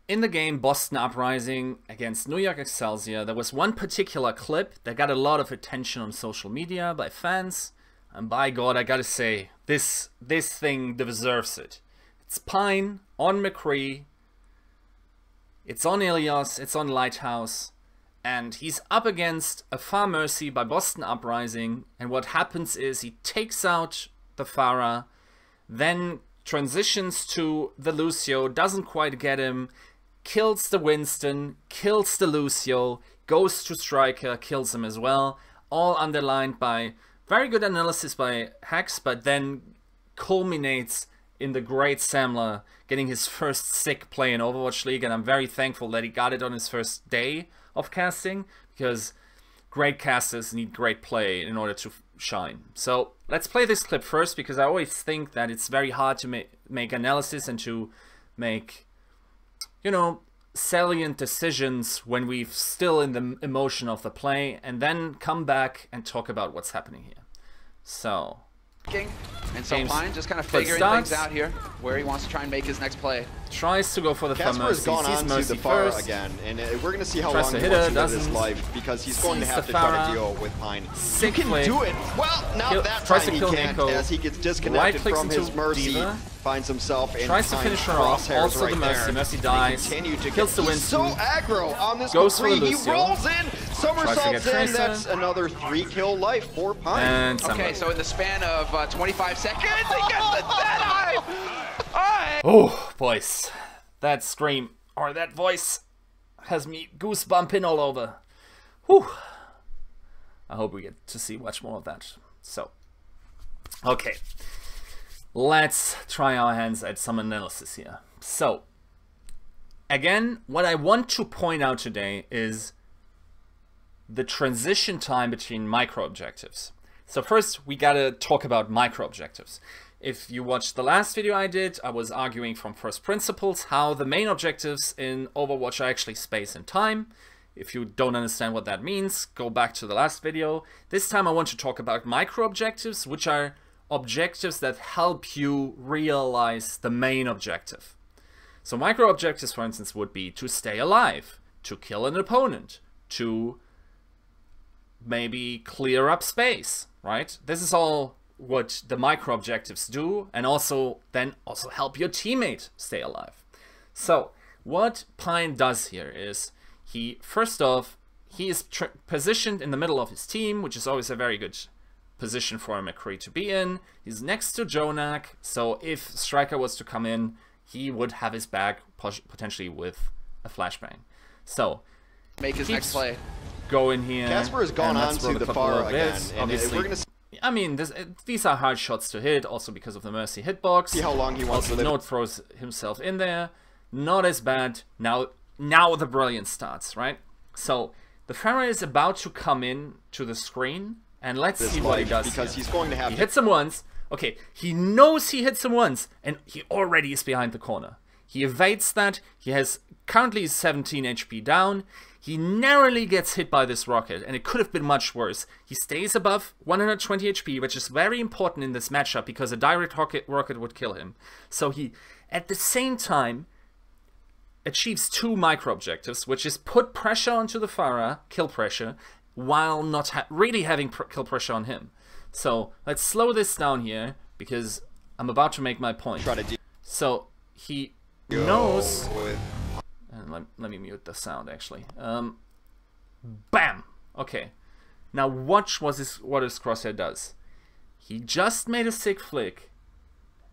in the game Boston Uprising against New York Excelsior, there was one particular clip that got a lot of attention on social media by fans. And by God, I gotta say, this thing deserves it. It's Pine on McCree. It's on Ilias, it's on Lighthouse. And he's up against a Far Mercy by Boston Uprising. And what happens is he takes out the Farah, then transitions to the Lucio, doesn't quite get him, kills the Winston, kills the Lucio, goes to Striker, kills him as well. All underlined by very good analysis by Hex, but then culminates in the great Samler getting his first sick play in Overwatch League, and I'm very thankful that he got it on his first day of casting, because great casters need great play in order to shine. So let's play this clip first, because I always think that it's very hard to make analysis and to make, you know, salient decisions when we're still in the emotion of the play, and then come back and talk about what's happening here. So and so Pine just kind of figuring things out here, where he wants to try and make his next play. Tries to go for the Far Mercy. Casper has gone on to the Farah again, and we're going to see how long he wants to live his life, because he's going to have to try to deal with Pine. You can do it. Well, not that time he can't, as he gets disconnected from his Mercy. Finds himself in tries to finish her off. Also the Mercy. Mercy dies. Kills the Winston. So aggro on this goes for the He Lucio. rolls in. Somersaults in. That's another 3-kill life for Pine. And okay, so in the span of 25 seconds, he gets the dead-eye! Oh, boys. That scream, or that voice, has me goosebumping all over. Whew. I hope we get to see much more of that. So, okay. Let's try our hands at some analysis here. So, again, what I want to point out today is the transition time between micro objectives. So first, we gotta talk about micro objectives. If you watched the last video I did, I was arguing from first principles how the main objectives in Overwatch are actually space and time. If you don't understand what that means, go back to the last video. This time I want to talk about micro objectives, which are objectives that help you realize the main objective. So micro objectives, for instance, would be to stay alive, to kill an opponent, to maybe clear up space, right? This is all what the micro objectives do, and also help your teammate stay alive. So what Pine does here is he is positioned in the middle of his team, which is always a very good position for a McCree to be in. He's next to Jonak, so if Striker was to come in, he would have his back potentially with a flashbang. So make his next play. Go in here. Casper has gone on to the Farah again, and we're gonna see. I mean, these are hard shots to hit, also because of the Mercy hitbox. See how long he wants to live. Node throws himself in there. Not as bad. Now the brilliance starts, right? So the Farah is about to come in to the screen, and let's see what he does. Because here. He's going to have. He hits him once. Okay, he knows he hits him once, and he already is behind the corner. He evades that. He has currently 17 HP down. He narrowly gets hit by this rocket, and it could have been much worse. He stays above 120 HP, which is very important in this matchup, because a direct rocket would kill him. So he, at the same time, achieves two micro objectives, which is put pressure onto the Farah, kill pressure, while not really having kill pressure on him. So let's slow this down here, because I'm about to make my point. So he knows... And let me mute the sound, actually. Bam! Okay. Now watch what his crosshair does. He just made a sick flick.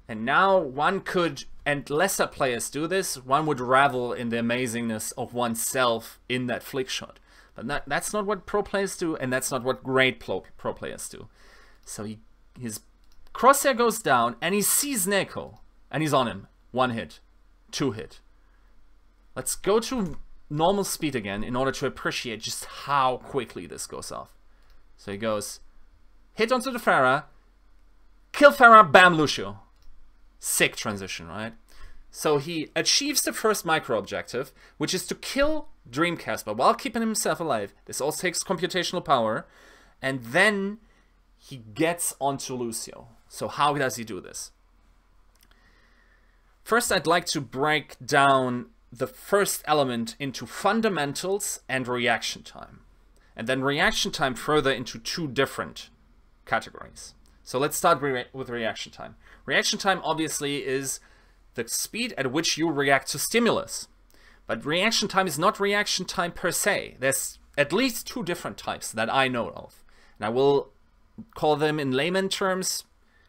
And now one could, and lesser players do this, one would revel in the amazingness of oneself in that flick shot. But that's not what pro players do, and that's not what great pro players do. So his crosshair goes down, and he sees Neko, and he's on him. 1 hit. 2 hit. Let's go to normal speed again in order to appreciate just how quickly this goes off. So he goes, hit onto the Farah, kill Farah, bam, Lucio. Sick transition, right? So he achieves the first micro objective, which is to kill Dreamcasper while keeping himself alive. This also takes computational power. And then he gets onto Lucio. So how does he do this? First, I'd like to break down the first element into fundamentals and reaction time. And then reaction time further into two different categories. So let's start with reaction time. Reaction time obviously is the speed at which you react to stimulus. But reaction time is not reaction time per se. There's at least two different types that I know of. And I will call them in layman terms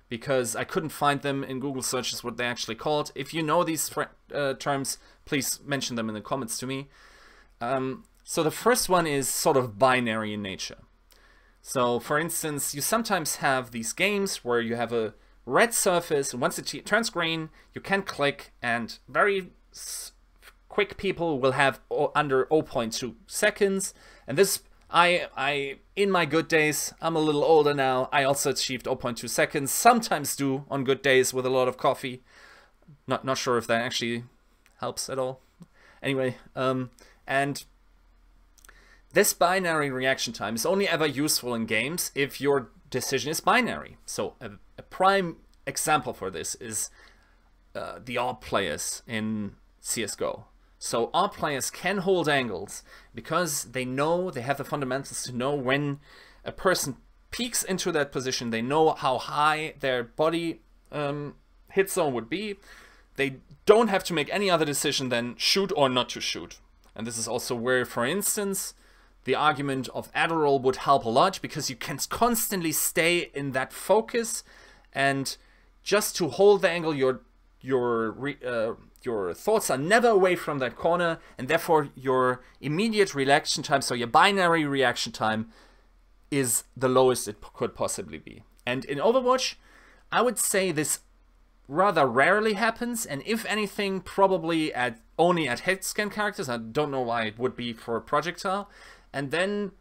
because I couldn't find them in Google searches what they actually called. If you know these terms, please mention them in the comments to me. So the first one is sort of binary in nature. So for instance, you sometimes have these games where you have a red surface, and once it turns green, you can click, and very quick people will have under 0.2 seconds. And this, in my good days, I'm a little older now, I also achieved 0.2 seconds, sometimes do on good days with a lot of coffee. Not sure if that actually helps at all. Anyway, and this binary reaction time is only ever useful in games if your decision is binary. So a prime example for this is the AWP players in CSGO. So AWP players can hold angles because they know, they have the fundamentals to know when a person peeks into that position, they know how high their body hit zone would be. They don't have to make any other decision than shoot or not to shoot. And this is also where, for instance, the argument of Adderall would help a lot, because you can constantly stay in that focus, and just to hold the angle, your thoughts are never away from that corner, and therefore your immediate reaction time, so your binary reaction time, is the lowest it could possibly be. And in Overwatch, I would say this rather rarely happens, and if anything, probably only at head scan characters. I don't know why it would be for a projectile. And then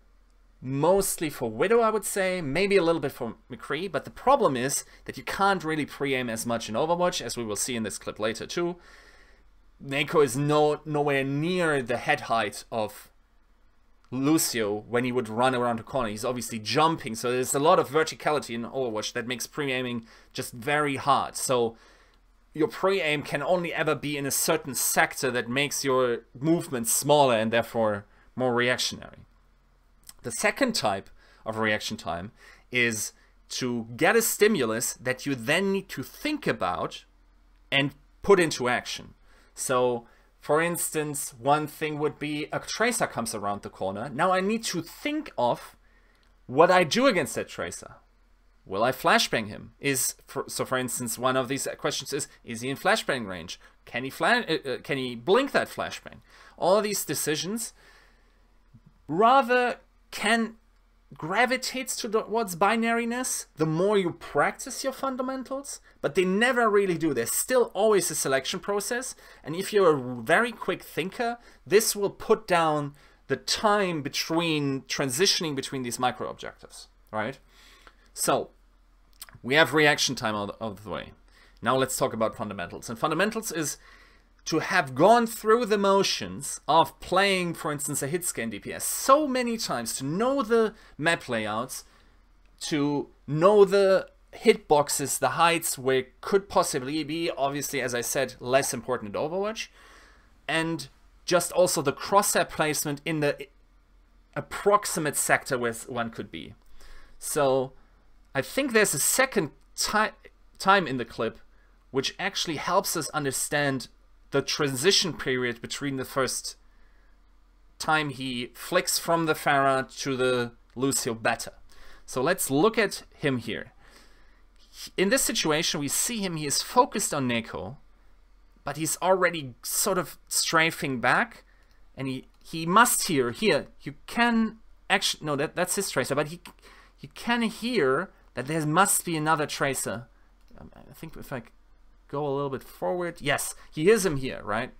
mostly for Widow, I would say, maybe a little bit for McCree, but the problem is that you can't really pre-aim as much in Overwatch, as we will see in this clip later too. Neko is nowhere near the head height of Lucio when he would run around the corner. He's obviously jumping, so there's a lot of verticality in Overwatch that makes pre-aiming just very hard. So your pre-aim can only ever be in a certain sector that makes your movement smaller and therefore more reactionary. The second type of reaction time is to get a stimulus that you then need to think about and put into action. So, for instance, one thing would be a tracer comes around the corner. Now I need to think of what I do against that tracer. Will I flashbang him? So for instance, one of these questions is he in flashbang range? Can he blink that flashbang? All these decisions rather can gravitates towards binariness the more you practice your fundamentals, but they never really do. There's still always a selection process, and if you're a very quick thinker, this will put down the time between transitioning between these micro objectives, right? So we have reaction time out of the way. Now let's talk about fundamentals. And fundamentals is to have gone through the motions of playing, for instance, a hit scan DPS so many times, to know the map layouts, to know the hitboxes, the heights where it could possibly be, obviously, as I said, less important in Overwatch, and just also the crosshair placement in the approximate sector where one could be. So I think there's a second time in the clip which actually helps us understand the transition period between the first time he flicks from the Pharah to the Lucio better. So let's look at him here. In this situation, we see him, he is focused on Neko, but he's already sort of strafing back, and he must hear, here, you can actually, no, that's his tracer, but you can hear that there must be another tracer. I think if I go a little bit forward, yes, he hears him here, right?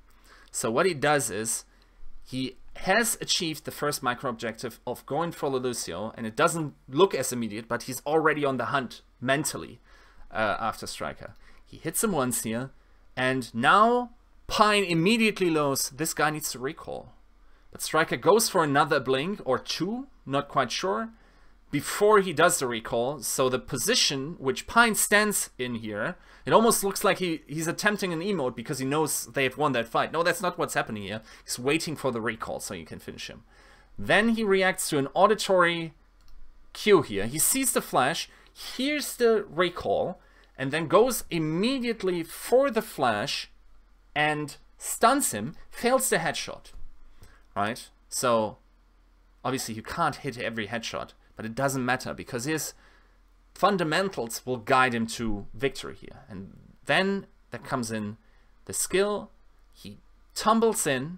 So what he does is, he has achieved the first micro objective of going for the Lucio, and it doesn't look as immediate, but he's already on the hunt mentally after Striker. He hits him once here, and now Pine immediately knows this guy needs to recall. But Striker goes for another blink or two, not quite sure, before he does the recall. So the position which Pine stands in here, it almost looks like he's attempting an emote because he knows they've won that fight. No, that's not what's happening here. He's waiting for the recall so you can finish him. Then he reacts to an auditory cue here. He sees the flash, hears the recall, and then goes immediately for the flash and stuns him, fails the headshot. Right? So, obviously you can't hit every headshot, but it doesn't matter because his fundamentals will guide him to victory here. And then there comes in the skill, he tumbles in,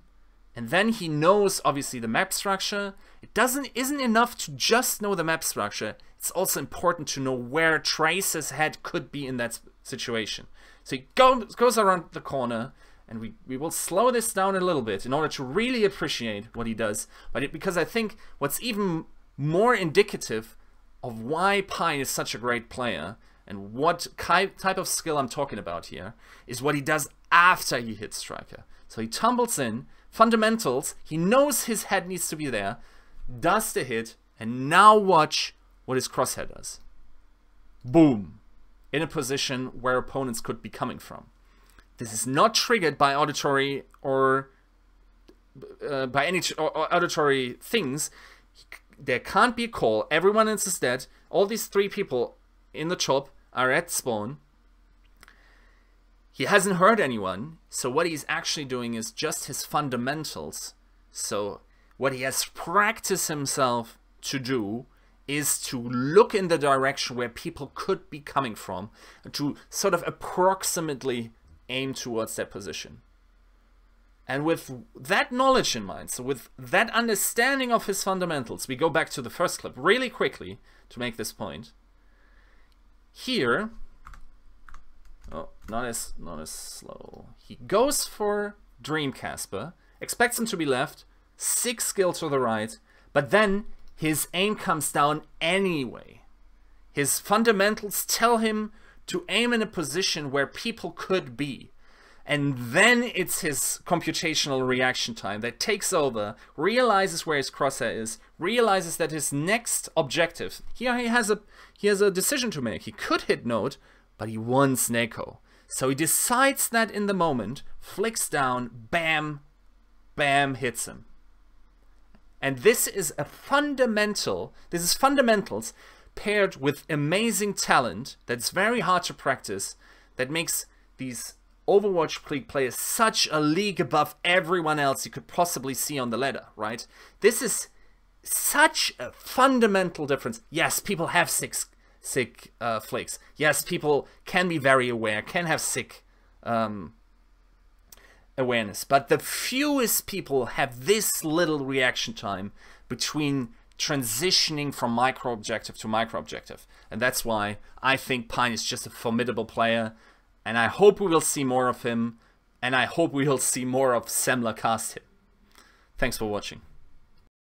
and then he knows obviously the map structure. It isn't enough to just know the map structure, it's also important to know where Tracer's head could be in that situation. So he goes around the corner, and we will slow this down a little bit in order to really appreciate what he does. Because I think what's even more indicative of why Pine is such a great player and what type of skill I'm talking about here is what he does after he hits Striker. So he tumbles in, fundamentals, he knows his head needs to be there, does the hit, and now watch what his crosshair does. Boom. In a position where opponents could be coming from. This is not triggered by auditory or by any auditory things. There can't be a call. Everyone else is dead. All these 3 people in the chop are at spawn. He hasn't heard anyone. So what he's actually doing is just his fundamentals. So what he has practiced himself to do is to look in the direction where people could be coming from, to sort of approximately aim towards that position. And with that knowledge in mind, so with that understanding of his fundamentals, we go back to the first clip really quickly to make this point. Here, oh, not as slow. He goes for Dream Casper, expects him to be left, 6 skill to the right, but then his aim comes down anyway. His fundamentals tell him to aim in a position where people could be. And then it's his computational reaction time that takes over, realizes where his crosshair is, realizes that his next objective, here he has a decision to make. He could hit Node, but he wants Neko. So he decides that in the moment, flicks down, bam, bam, hits him. And this is a fundamental, this is fundamentals paired with amazing talent that's very hard to practice, that makes these Overwatch League players such a league above everyone else you could possibly see on the ladder, right? This is such a fundamental difference. Yes, people have sick flakes. Yes, people can be very aware, can have sick awareness, but the fewest people have this little reaction time between transitioning from micro objective to micro objective, and that's why I think Pine is just a formidable player, and I hope we will see more of him, and I hope we will see more of Semler cast him. Thanks for watching.